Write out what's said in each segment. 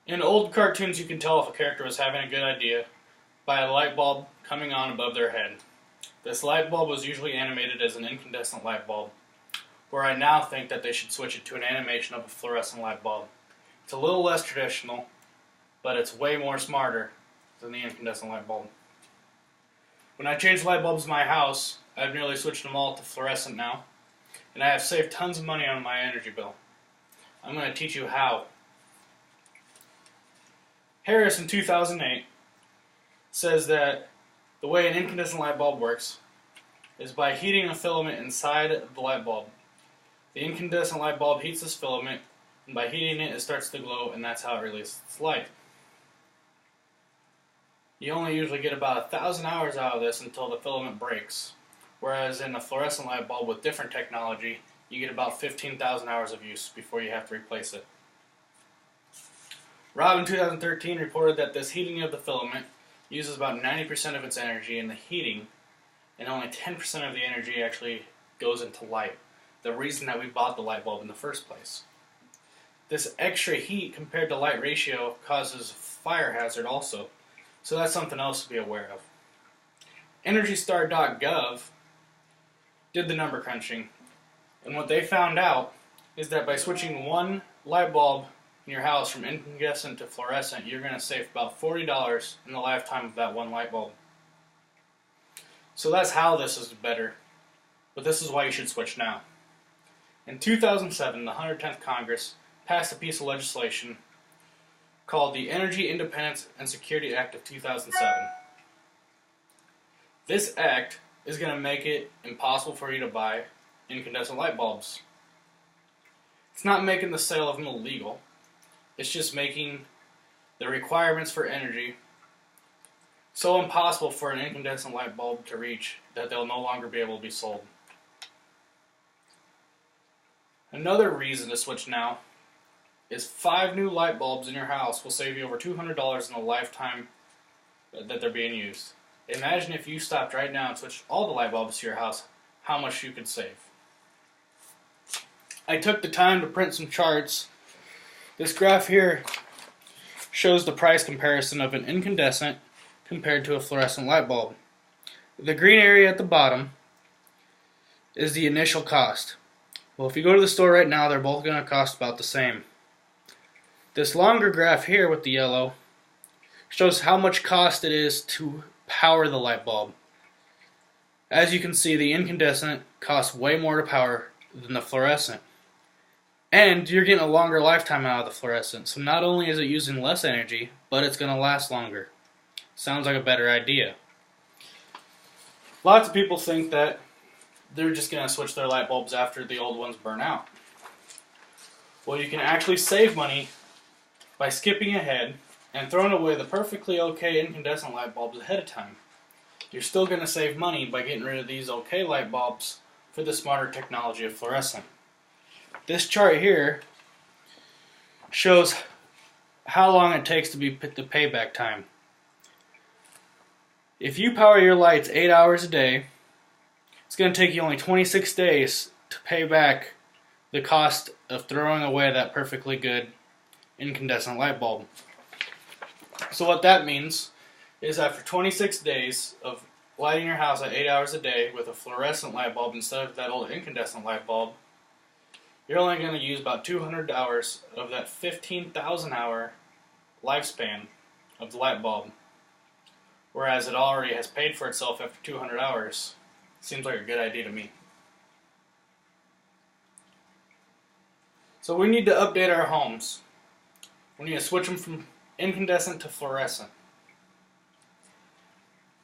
In old cartoons, you can tell if a character was having a good idea by a light bulb coming on above their head. This light bulb was usually animated as an incandescent light bulb, where I now think that they should switch it to an animation of a fluorescent light bulb. It's a little less traditional, but it's way more smarter than the incandescent light bulb. When I changed light bulbs in my house, I've nearly switched them all to fluorescent now, and I have saved tons of money on my energy bill. I'm going to teach you how. Harris in 2008 says that the way an incandescent light bulb works is by heating a filament inside the light bulb. The incandescent light bulb heats this filament, and by heating it, it starts to glow, and that's how it releases its light. You only usually get about 1,000 hours out of this until the filament breaks, whereas in a fluorescent light bulb with different technology, you get about 15,000 hours of use before you have to replace it. Rob in 2013 reported that this heating of the filament uses about 90% of its energy in the heating, and only 10% of the energy actually goes into light, the reason that we bought the light bulb in the first place. This extra heat compared to light ratio causes fire hazard also, so that's something else to be aware of. EnergyStar.gov did the number crunching, and what they found out is that by switching one light bulb in your house from incandescent to fluorescent, you're going to save about $40 in the lifetime of that one light bulb. So that's how this is better, but this is why you should switch now. In 2007, the 110th Congress passed a piece of legislation called the Energy Independence and Security Act of 2007. This act is going to make it impossible for you to buy incandescent light bulbs. It's not making the sale of them illegal. It's just making the requirements for energy so impossible for an incandescent light bulb to reach that they'll no longer be able to be sold. Another reason to switch now is 5 new light bulbs in your house will save you over $200 in the lifetime that they're being used. Imagine if you stopped right now and switched all the light bulbs to your house, how much you could save. I took the time to print some charts. This graph here shows the price comparison of an incandescent compared to a fluorescent light bulb. The green area at the bottom is the initial cost. Well, if you go to the store right now, they're both going to cost about the same. This longer graph here with the yellow shows how much cost it is to power the light bulb. As you can see, the incandescent costs way more to power than the fluorescent. And you're getting a longer lifetime out of the fluorescent. So not only is it using less energy, but it's going to last longer. Sounds like a better idea. Lots of people think that they're just going to switch their light bulbs after the old ones burn out. Well, you can actually save money by skipping ahead and throwing away the perfectly okay incandescent light bulbs ahead of time. You're still going to save money by getting rid of these okay light bulbs for the smarter technology of fluorescent. This chart here shows how long it takes to be the payback time. If you power your lights 8 hours a day, it's going to take you only 26 days to pay back the cost of throwing away that perfectly good incandescent light bulb. So what that means is after 26 days of lighting your house at 8 hours a day with a fluorescent light bulb instead of that old incandescent light bulb, you're only going to use about 200 hours of that 15,000 hour lifespan of the light bulb. Whereas it already has paid for itself after 200 hours. Seems like a good idea to me. So we need to update our homes. We need to switch them from incandescent to fluorescent.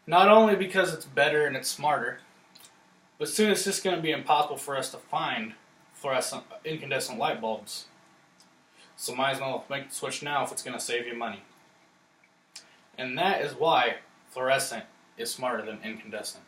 Not only because it's better and it's smarter, but soon it's just going to be impossible for us to find fluorescent incandescent light bulbs. So might as well make the switch now if it's going to save you money. And that is why fluorescent is smarter than incandescent.